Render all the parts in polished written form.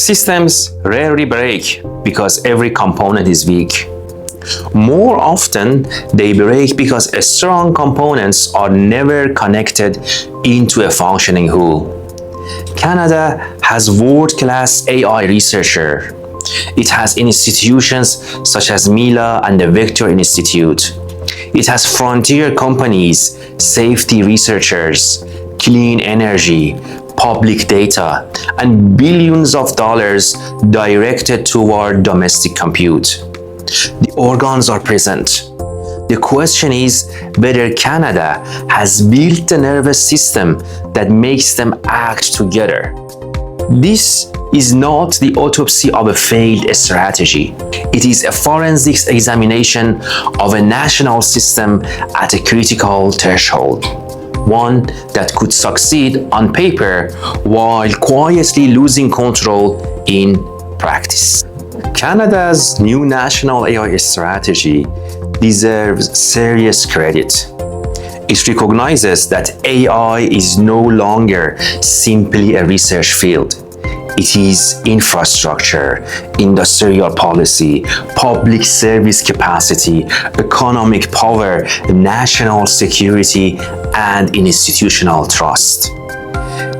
Systems rarely break because every component is weak. More often, they break because strong components are never connected into a functioning whole. Canada has world-class AI researchers. It has institutions such as Mila and the Vector Institute. It has frontier companies, safety researchers, clean energy, public data, and billions of dollars directed toward domestic compute. The organs are present. The question is whether Canada has built a nervous system that makes them act together. This is not the autopsy of a failed strategy. It is a forensics examination of a national system at a critical threshold. One that could succeed on paper while quietly losing control in practice. Canada's new national AI strategy deserves serious credit. It recognizes that AI is no longer simply a research field. It is infrastructure, industrial policy, public service capacity, economic power, national security, and institutional trust.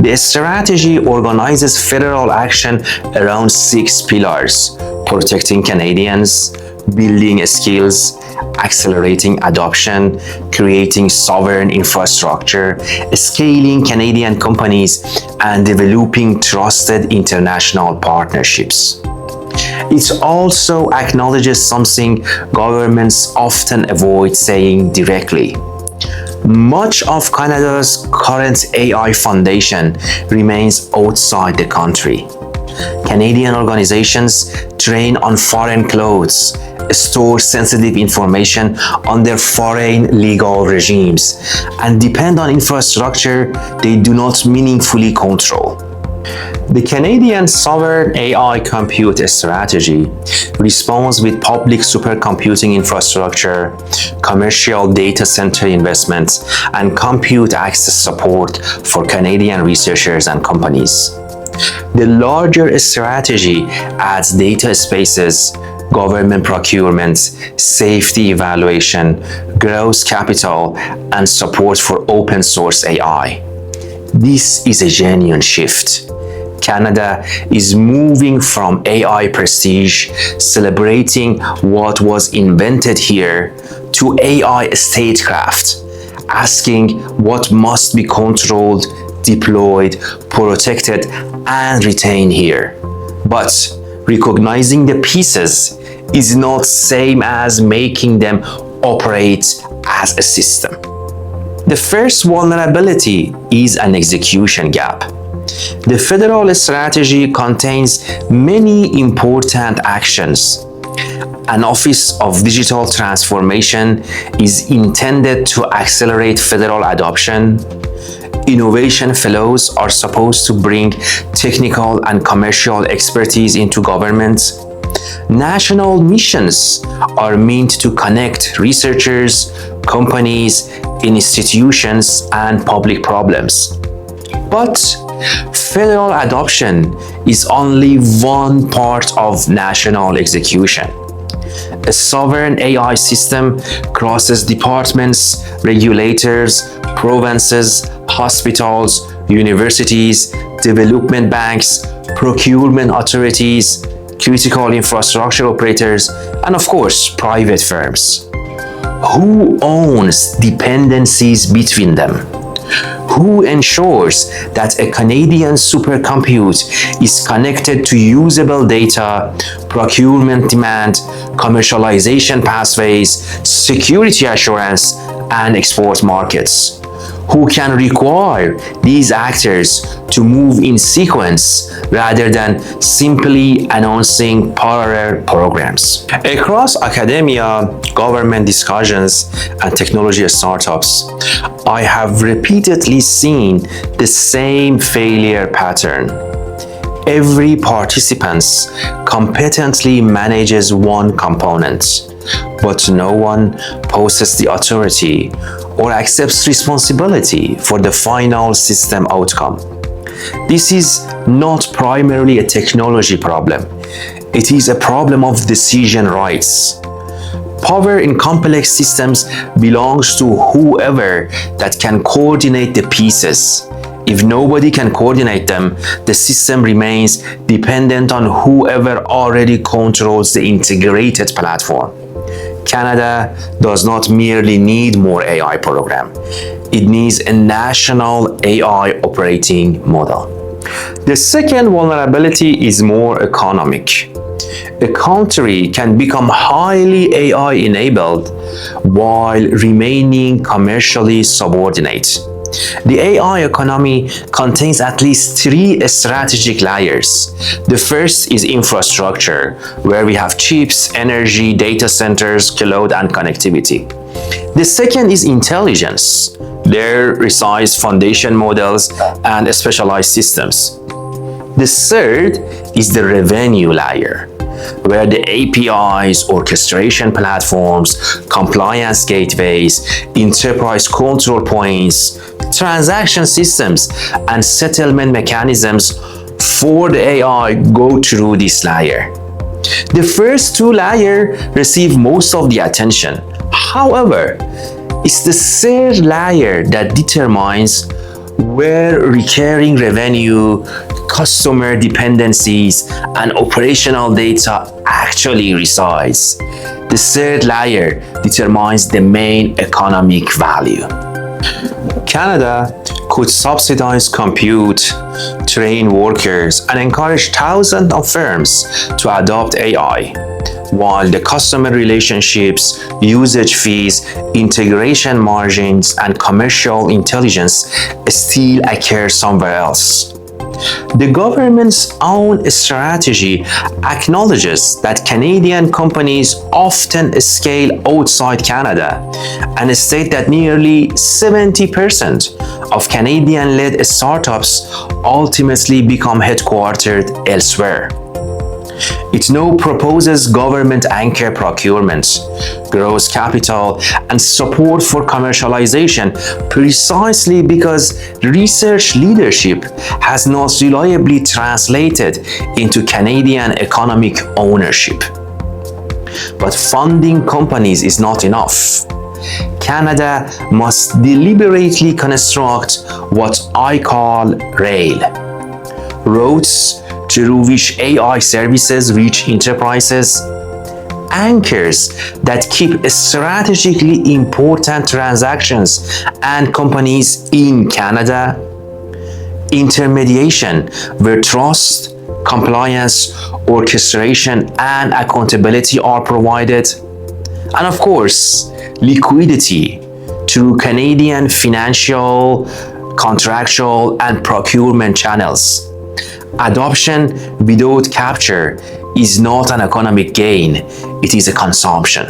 The strategy organizes federal action around 6 pillars: protecting Canadians, building skills, accelerating adoption, creating sovereign infrastructure, scaling Canadian companies, and developing trusted international partnerships. It also acknowledges something governments often avoid saying directly. Much of Canada's current AI foundation remains outside the country. Canadian organizations train on foreign clothes, store sensitive information under foreign legal regimes, and depend on infrastructure they do not meaningfully control. The Canadian Sovereign AI Compute Strategy responds with public supercomputing infrastructure, commercial data center investments, and compute access support for Canadian researchers and companies. The larger strategy adds data spaces, government procurement, safety evaluation, growth capital, and support for open source AI. This is a genuine shift. Canada is moving from AI prestige, celebrating what was invented here, to AI statecraft, asking what must be controlled, deployed, protected, and retained here. But recognizing the pieces is not same as making them operate as a system. The first vulnerability is an execution gap. The federal strategy contains many important actions. An Office of Digital Transformation is intended to accelerate federal adoption. Innovation fellows are supposed to bring technical and commercial expertise into government. National missions are meant to connect researchers, companies, institutions, and public problems. But federal adoption is only one part of national execution. A sovereign AI system crosses departments, regulators, provinces, hospitals, universities, development banks, procurement authorities, critical infrastructure operators, and of course, private firms. Who owns dependencies between them? Who ensures that a Canadian supercompute is connected to usable data, procurement demand, commercialization pathways, security assurance, and export markets? Who can require these actors to move in sequence rather than simply announcing parallel programs? Across academia, government discussions, and technology startups, I have repeatedly seen the same failure pattern. Every participant competently manages one component, but no one possesses the authority or accepts responsibility for the final system outcome. this is not primarily a technology problem. It is a problem of decision rights. Power in complex systems belongs to whoever that can coordinate the pieces. If nobody can coordinate them, the system remains dependent on whoever already controls the integrated platform. Canada does not merely need more AI program. It needs a national AI operating model. The second vulnerability is more economic. A country can become highly AI enabled while remaining commercially subordinate. The AI economy contains at least three strategic layers. The first is infrastructure, where we have chips, energy, data centers, cloud, and connectivity. The second is intelligence. There resides foundation models and specialized systems. The third is the revenue layer, where the APIs, orchestration platforms, compliance gateways, enterprise control points, transaction systems, and settlement mechanisms for the AI go through this layer. The first two layers receive most of the attention. However, it's the third layer that determines where recurring revenue, customer dependencies, and operational data actually resides. The third layer determines the main economic value. Canada could subsidize compute, train workers, and encourage thousands of firms to adopt AI, while the customer relationships, usage fees, integration margins, and commercial intelligence still occur somewhere else. The government's own strategy acknowledges that Canadian companies often scale outside Canada and state that nearly 70% of Canadian-led startups ultimately become headquartered elsewhere. It now proposes government anchor procurement, gross capital, and support for commercialization precisely because research leadership has not reliably translated into Canadian economic ownership. But funding companies is not enough. Canada must deliberately construct what I call RAIL, roads through which AI services reach enterprises, anchors that keep strategically important transactions and companies in Canada, intermediation where trust, compliance, orchestration, and accountability are provided, and of course, liquidity through Canadian financial, contractual, and procurement channels. Adoption without capture is not an economic gain, it is a consumption.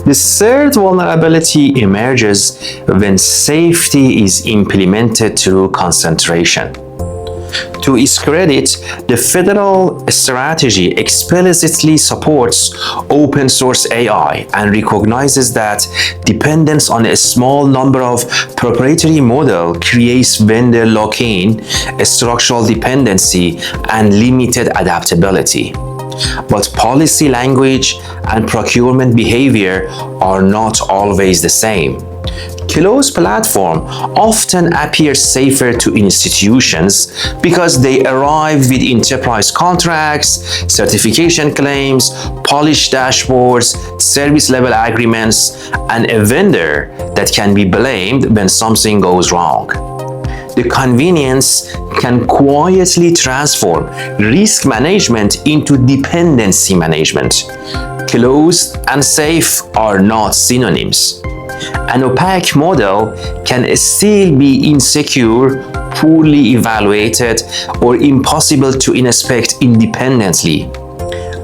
The third vulnerability emerges when safety is implemented through concentration. To its credit, the federal strategy explicitly supports open source AI and recognizes that dependence on a small number of proprietary models creates vendor lock-in, structural dependency, and limited adaptability. But policy language and procurement behavior are not always the same. Closed platforms often appear safer to institutions because they arrive with enterprise contracts, certification claims, polished dashboards, service-level agreements, and a vendor that can be blamed when something goes wrong. The convenience can quietly transform risk management into dependency management. Closed and safe are not synonyms. An opaque model can still be insecure, poorly evaluated, or impossible to inspect independently.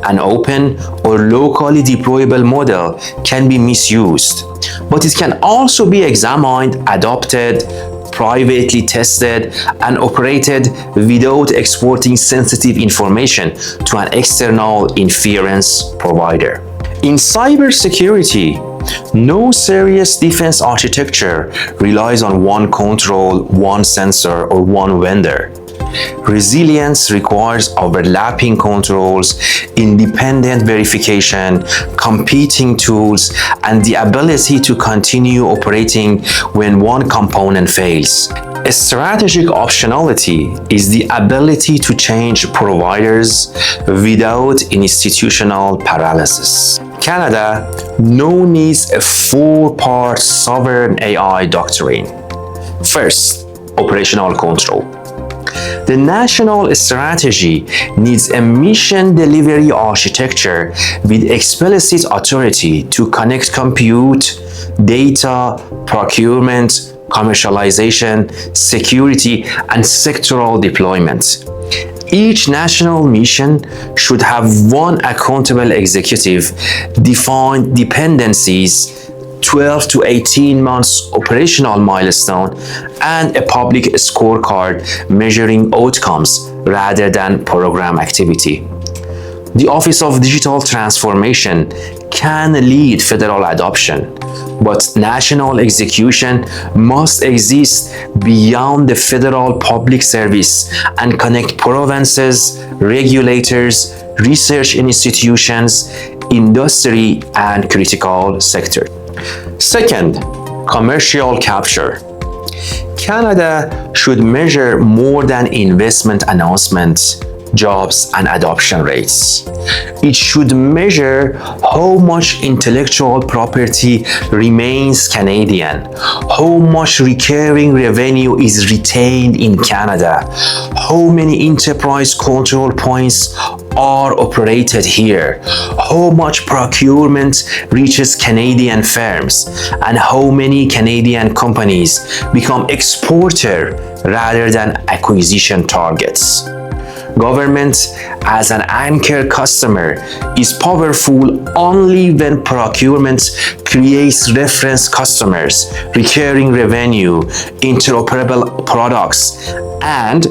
An open or locally deployable model can be misused, but it can also be examined, adopted, privately tested, and operated without exporting sensitive information to an external inference provider. In cybersecurity, no serious defense architecture relies on one control, one sensor, or one vendor. Resilience requires overlapping controls, independent verification, competing tools, and the ability to continue operating when one component fails. Strategic optionality is the ability to change providers without institutional paralysis. Canada now needs a four-part sovereign AI doctrine. First, operational control. The national strategy needs a mission delivery architecture with explicit authority to connect compute, data, procurement, commercialization, security, and sectoral deployment. Each national mission should have one accountable executive, defined dependencies, 12 to 18 months operational milestone, and a public scorecard measuring outcomes rather than program activity. The Office of Digital Transformation can lead federal adoption, but national execution must exist beyond the federal public service and connect provinces, regulators, research institutions, industry, and critical sector. Second, commercial capture. Canada should measure more than investment announcements, jobs, and adoption rates. It should measure how much intellectual property remains Canadian, how much recurring revenue is retained in Canada, how many enterprise control points are operated here, how much procurement reaches Canadian firms, and how many Canadian companies become exporter rather than acquisition targets. Government as an anchor customer is powerful only when procurement creates reference customers, recurring revenue, interoperable products, and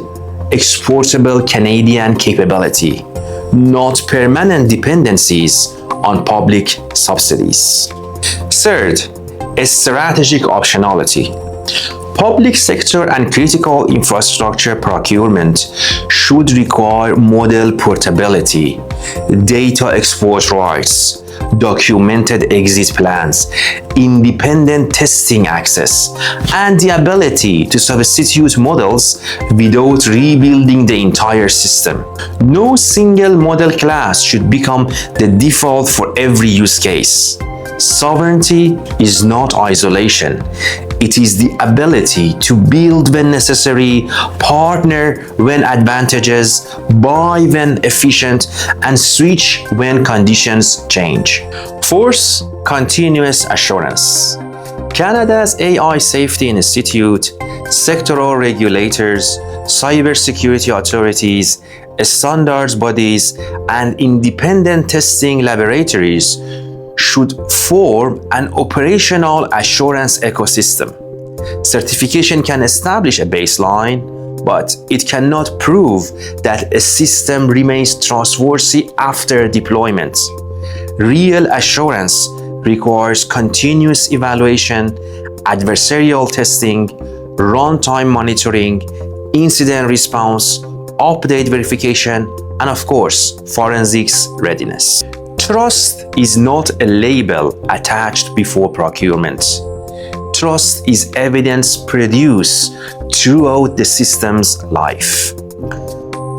exportable Canadian capability, not permanent dependencies on public subsidies. Third, strategic optionality. Public sector and critical infrastructure procurement should require model portability, data export rights, documented exit plans, independent testing access, and the ability to substitute models without rebuilding the entire system. No single model class should become the default for every use case. Sovereignty is not isolation. It is the ability to build when necessary, partner when advantageous, buy when efficient, and switch when conditions change. Fourth, continuous assurance. Canada's AI Safety Institute, sectoral regulators, cybersecurity authorities, standards bodies, and independent testing laboratories should form an operational assurance ecosystem. Certification can establish a baseline, but it cannot prove that a system remains trustworthy after deployment. Real assurance requires continuous evaluation, adversarial testing, runtime monitoring, incident response, update verification, and of course, forensics readiness. Trust is not a label attached before procurement. Trust is evidence produced throughout the system's life.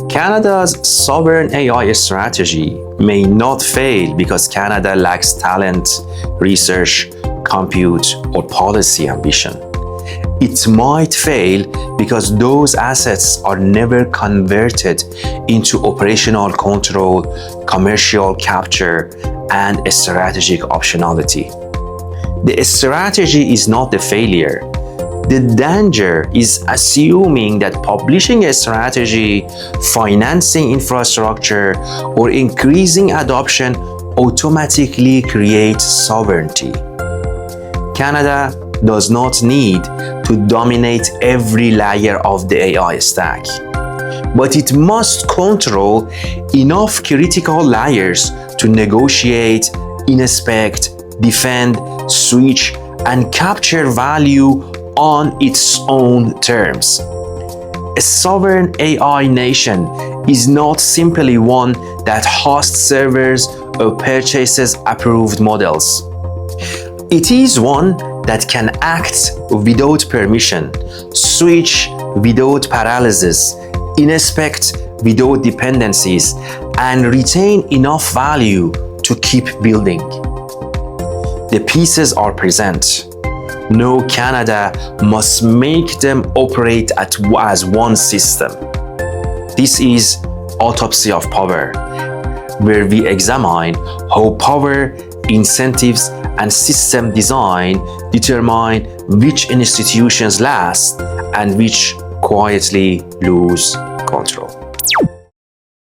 Canada's sovereign AI strategy may not fail because Canada lacks talent, research, compute, or policy ambition. It might fail because those assets are never converted into operational control, commercial capture, and strategic optionality. The strategy is not the failure. The danger is assuming that publishing a strategy, financing infrastructure, or increasing adoption automatically creates sovereignty. Canada does not need to dominate every layer of the AI stack, but it must control enough critical layers to negotiate, inspect, defend, switch, and capture value on its own terms. A sovereign AI nation is not simply one that hosts servers or purchases approved models. It is one that can act without permission, switch without paralysis, inspect without dependencies, and retain enough value to keep building. The pieces are present. Now Canada must make them operate as one system. This is Autopsy of Power, where we examine how power, incentives, and system design determine which institutions last and which quietly lose control.